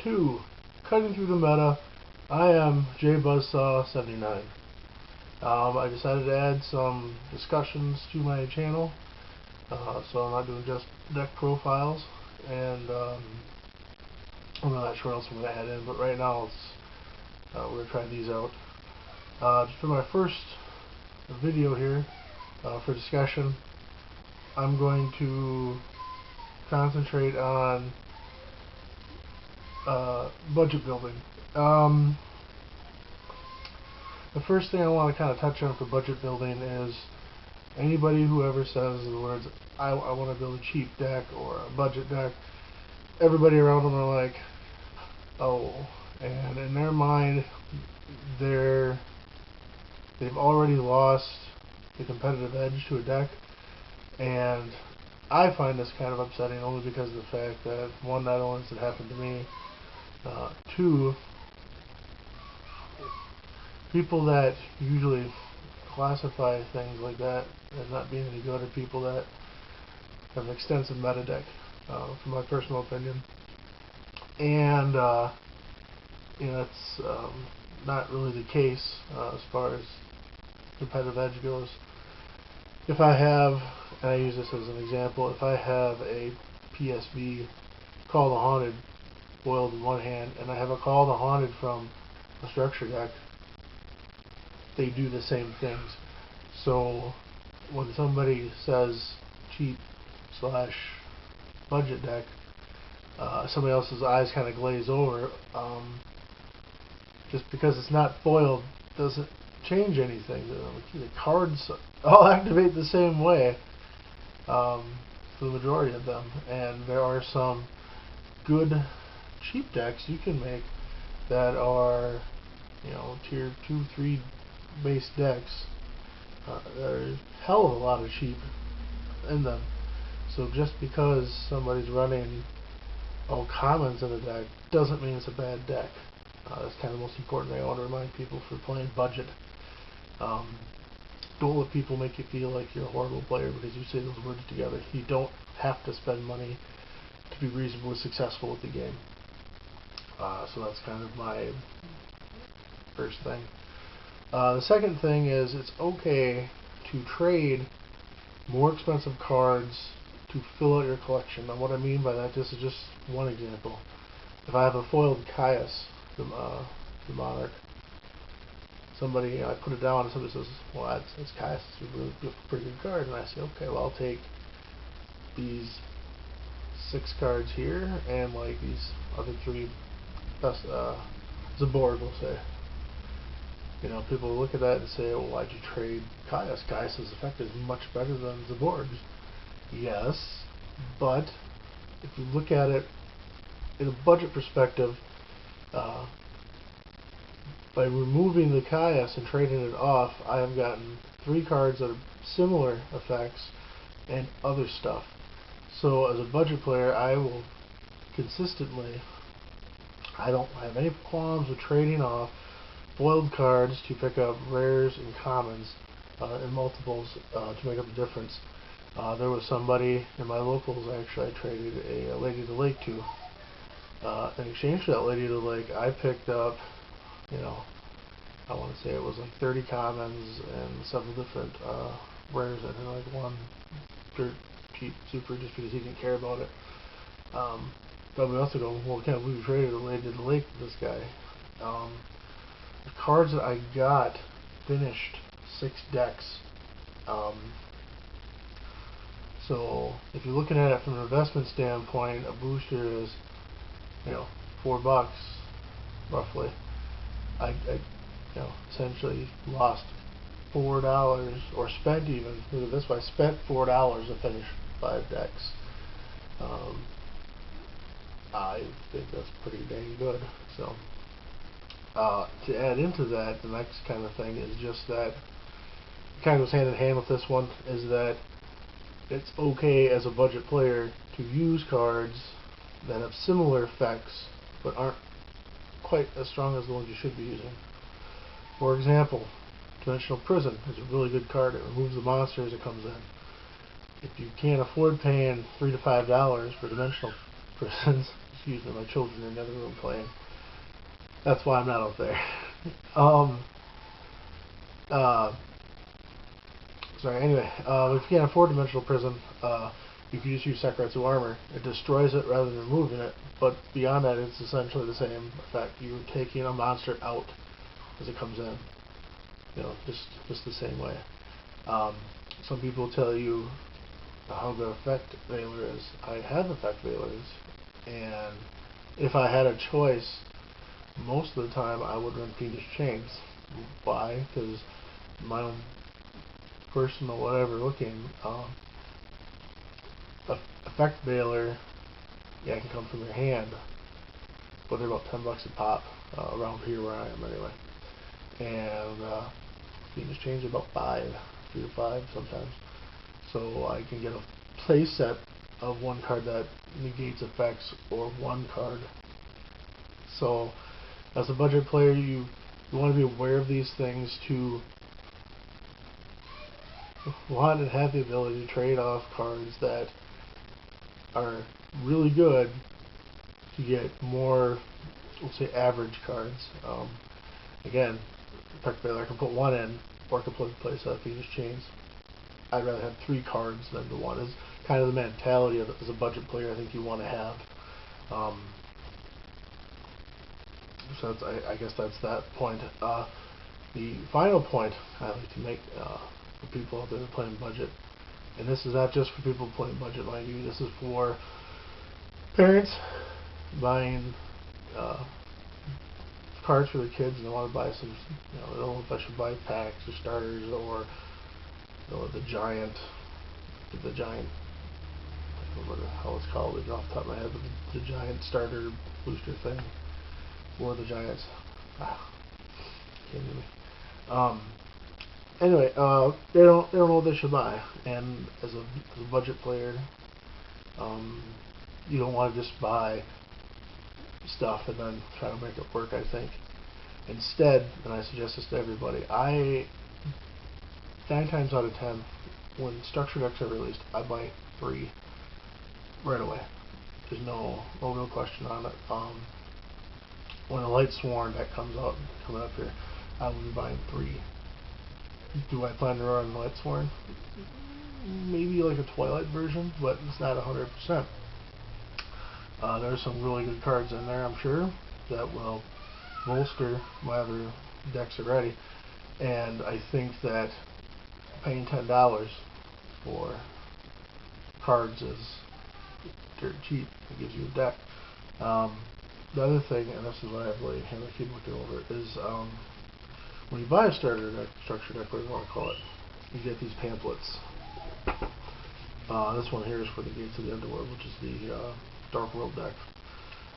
to Cutting Through the Meta. I am JBuzzsaw79. I decided to add some discussions to my channel, so I'm not doing just deck profiles, and I'm not sure what else I'm going to add in, but right now we're going to try these out. For my first video here, for discussion, I'm going to concentrate on budget building. The first thing I want to kind of touch on for budget building is anybody who ever says the words, I want to build a cheap deck or a budget deck, everybody around them are like, oh, and in their mind they've already lost the competitive edge to a deck, and I find this kind of upsetting only because of the fact that, one, not only has it happened to me, two, people that usually classify things like that as not being any good are people that have an extensive meta deck, from my personal opinion. And it's not really the case as far as competitive edge goes. If I have, and I use this as an example, if I have a PSV Call the Haunted foiled in one hand, and I have a Call the Haunted from a structure deck, they do the same things. So when somebody says cheap slash budget deck, somebody else's eyes kind of glaze over. Just because it's not foiled doesn't change anything. The cards all activate the same way, for the majority of them, and there are some good cheap decks you can make that are, tier 2, 3 base decks. There are a hell of a lot of cheap in them. So just because somebody's running commons in a deck doesn't mean it's a bad deck. That's kind of the most important thing I want to remind people for playing budget. Don't let people make you feel like you're a horrible player because you say those words together. You don't have to spend money to be reasonably successful with the game. So that's kind of my first thing. The second thing is it's okay to trade more expensive cards to fill out your collection. Now what I mean by that, this is just one example. If I have a foiled Caius, the Monarch, somebody, I put it down and somebody says, well, that's Caius, it's a really pretty good card, and I say, okay, well, I'll take these 6 cards here and like these other 3 best, Zabord, we'll say. People look at that and say, well, why'd you trade Caius? Caius' effect is much better than Zabord's. Yes, but if you look at it in a budget perspective, by removing the Caius and trading it off, I have gotten 3 cards that have similar effects and other stuff. So as a budget player, I will consistently, I don't have any qualms with trading off foiled cards to pick up rares and commons in multiples to make up the difference. There was somebody in my locals, actually, I traded a Lady of the Lake to. In exchange for that Lady of the Lake, I picked up, I want to say it was like 30 commons and several different rares, and then like one dirt cheap super just because he didn't care about it. But we also go, well, can't believe we traded a Lady of the Lake with this guy. The cards that I got finished 6 decks. So if you're looking at it from an investment standpoint, a booster is, $4 roughly. I essentially lost $4, or spent even, look at this way, I spent $4 to finish 5 decks. I think that's pretty dang good. So to add into that, the next kind of thing is just that, it kind of goes hand in hand with this one, is that it's okay as a budget player to use cards that have similar effects but aren't quite as strong as the ones you should be using. For example, Dimensional Prison is a really good card. It removes the monster as it comes in. If you can't afford paying $3 to $5 for Dimensional Prisons, excuse me, my children are in the other room playing. That's why I'm not out there. uh, Sorry, anyway, if you can't afford Dimensional Prism, you can just use Sekretsu Armor. It destroys it rather than removing it, but beyond that, it's essentially the same effect. You're taking a monster out as it comes in. You know, just the same way. Some people tell you how good Effect Veiler is. I have Effect Veilers, and if I had a choice, most of the time I would run Fiendish Chains. Why? Because my own personal whatever looking, Effect Veiler, yeah, it can come from your hand, but they're about $10 a pop, around here where I am anyway. And Fiendish Chains are about 3 to 5 sometimes. So I can get a play set of one card that negates effects or one card. So as a budget player, you want to be aware of these things to want and have the ability to trade off cards that are really good to get more, let's say, average cards. Again, Effect Veiler, I can put one in, or I can play set of Fiendish Chains. I'd rather have 3 cards than the one. Is kind of the mentality of as a budget player I think you want to have. So I guess that's that point. The final point I like to make for people out there that are playing budget, and this is not just for people playing budget, mind you, this is for parents buying cards for their kids and they want to buy some, you know, they don't know if I should buy packs or starters or, you know, the giant, I don't know what the hell it's called, off the top of my head, but the giant starter booster thing, or the giants, can't hear me. Anyway, they don't know what they should buy, and as a budget player, you don't want to just buy stuff and then try to make it work. I think instead, and I suggest this to everybody, 9 times out of 10, when structure decks are released, I buy 3 right away. There's no real question on it. When a Light Sworn deck comes out coming up here, I will be buying 3. Do I plan to run Light Sworn? Maybe like a Twilight version, but it's not 100%. There's some really good cards in there, I'm sure, that will bolster my other decks already. And I think that paying $10 for cards is dirt cheap. It gives you a deck. The other thing, and this is what I really keep looking over, is when you buy a starter deck, structure deck, whatever you want to call it, you get these pamphlets. This one here is for the Gates of the Underworld, which is the Dark World deck.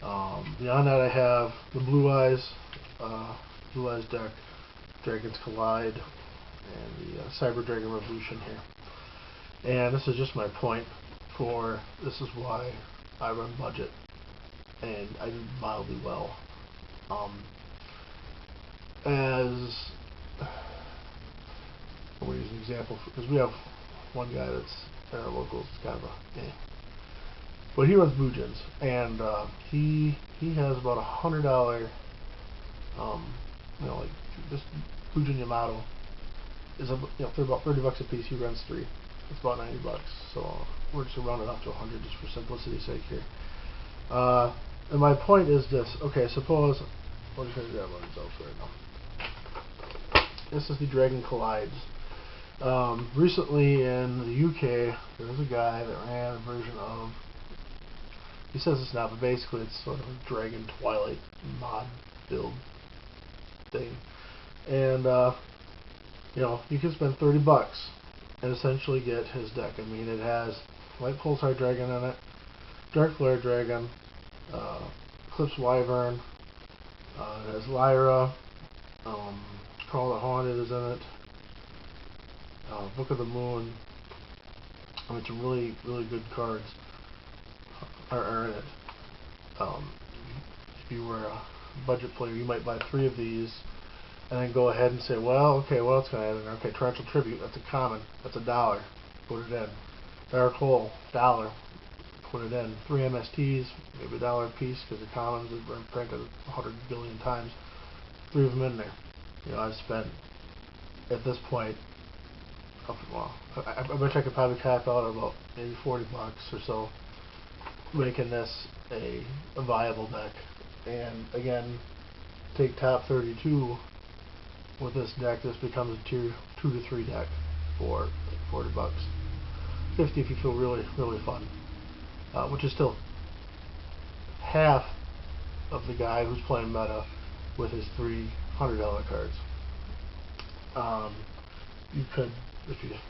Beyond that, I have the Blue Eyes deck, Dragons Collide, and the Cyber Dragon Revolution here. And this is just my point for, this is why I run budget, and I do mildly well. As we'll use an example, because we have one guy that's at our locals, it's kind of a but he runs Bujins, and he has about $100, you know, like this Bujin Yamato is they're about $30 a piece. He runs 3. It's about $90. So we're just rounding up to 100 just for simplicity's sake here. And my point is this. Okay, suppose I'm just going to grab one of these right now. This is the Dragon Collides. Recently in the UK, there was a guy that ran a version of, he says it's not, but basically it's sort of a Dragon Twilight mod build thing. And, you know, you can spend $30 and essentially get his deck. I mean, it has Light Pulsar Dragon in it, Dark Flare Dragon, Eclipse Wyvern, it has Lyra, Call the Haunted is in it, Book of the Moon. I mean, some really, really good cards are in it. If you were a budget player, you might buy 3 of these and then go ahead and say, well, okay, what else can I add in there? Okay, Torrential Tribute, that's a common, that's $1. Put it in. Dark Hole, $1. put it in. 3 MSTs, maybe $1 a piece because the commons have been printed 100 billion times. 3 of them in there. I've spent, at this point, I bet I could probably cap out at about maybe $40 or so, making this a viable deck. And again, take top 32 with this deck, this becomes a tier 2 to 3 deck for like $40. 50 if you feel really, really fun. Which is still half of the guy who's playing meta with his $300 cards. You could,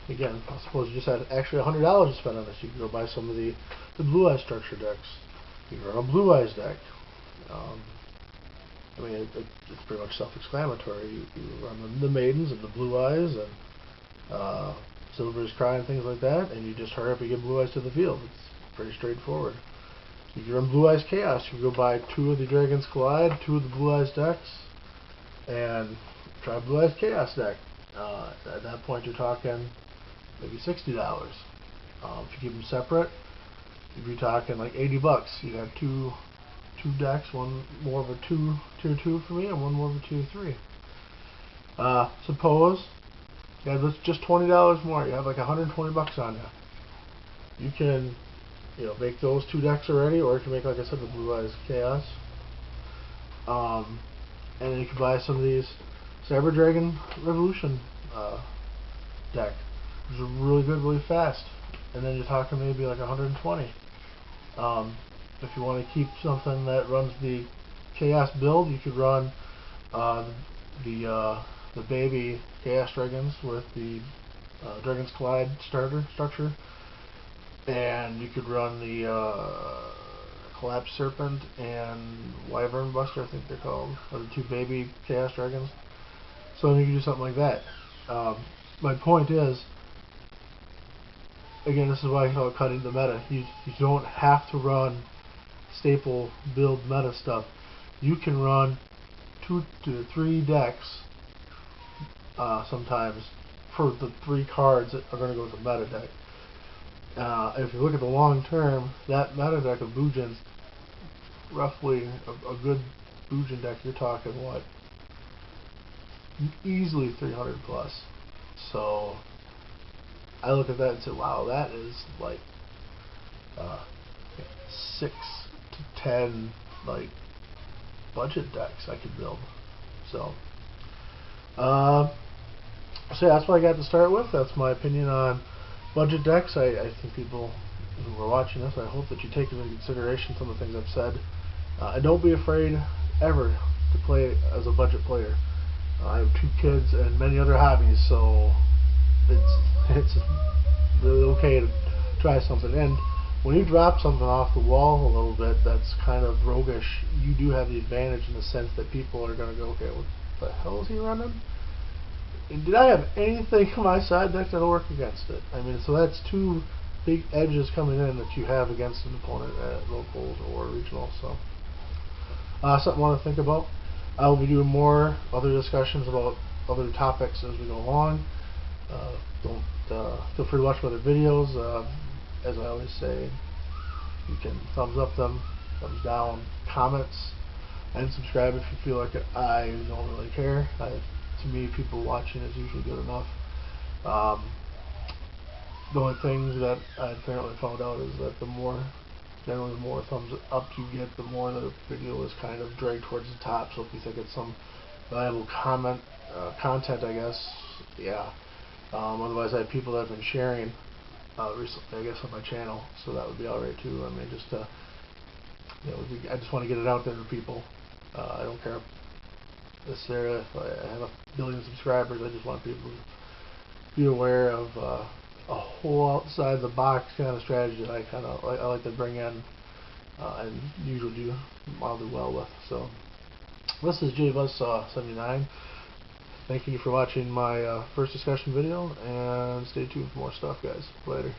again, I suppose you just had actually $100 to spend on this. You could go buy some of the Blue Eyes structure decks. You can run a Blue Eyes deck. I mean, it's pretty much self-explanatory. You run the Maidens and the Blue Eyes and Silver's Cry and things like that, and you just hurry up and get Blue Eyes to the field. It's pretty straightforward. You can run Blue Eyes Chaos. You can go buy 2 of the Dragons Collide, 2 of the Blue Eyes decks, and try Blue Eyes Chaos deck. At that point, you're talking maybe $60. If you keep them separate, you'd be talking like $80. You'd have two decks, one more of a tier 2 for me, and one more of a tier 3. Suppose you have just $20 more. You have like $120 on you. You can, make those 2 decks already, or you can make, like I said, the Blue Eyes Chaos. And then you can buy some of these Cyber Dragon Revolution deck, which is really good, really fast. And then you're talking maybe like 120. If you want to keep something that runs the Chaos build, you could run the baby Chaos Dragons with the Dragons Collide structure, and you could run the Collapse Serpent and Wyvern Buster, I think they're called, are the 2 baby Chaos Dragons. So you can do something like that. My point is, again, this is why I call it cutting the meta. You don't have to run staple build meta stuff. You can run 2 to 3 decks sometimes for the 3 cards that are going to go with the meta deck. If you look at the long term, that meta deck of Boojins, roughly a good Boojin deck, you're talking what? Easily 300 plus. So I look at that and say, wow, that is like 6 to 10 like budget decks I could build. So yeah, that's what I got to start with. That's my opinion on budget decks. I think people who are watching this, I hope that you take into consideration some of the things I've said. And don't be afraid ever to play as a budget player. I have 2 kids and many other hobbies, so it's really okay to try something. And when you drop something off the wall a little bit that's kind of roguish, you do have the advantage in the sense that people are going to go, okay, what the hell is he running? And did I have anything in my side deck that'll work against it? I mean, so that's 2 big edges coming in that you have against an opponent at locals or regional. So something I want to think about. I will be doing more other discussions about other topics as we go along. Don't feel free to watch my other videos. As I always say, you can thumbs up them, thumbs down, comments, and subscribe if you feel like it. I don't really care. To me, people watching is usually good enough. The only things that I apparently found out is that generally the more thumbs up you get, the more the video is kind of dragged towards the top. So if you think it's some valuable content, I guess, yeah. Otherwise, I have people that have been sharing recently, I guess, on my channel, so that would be alright too. I mean, just I just want to get it out there to people. I don't care necessarily if I have 1 billion subscribers. I just want people to be aware of a whole outside the box kind of strategy that I like to bring in and usually do mildly well with. So this is JBuzzsaw79. Thank you for watching my first discussion video, and stay tuned for more stuff, guys. Later.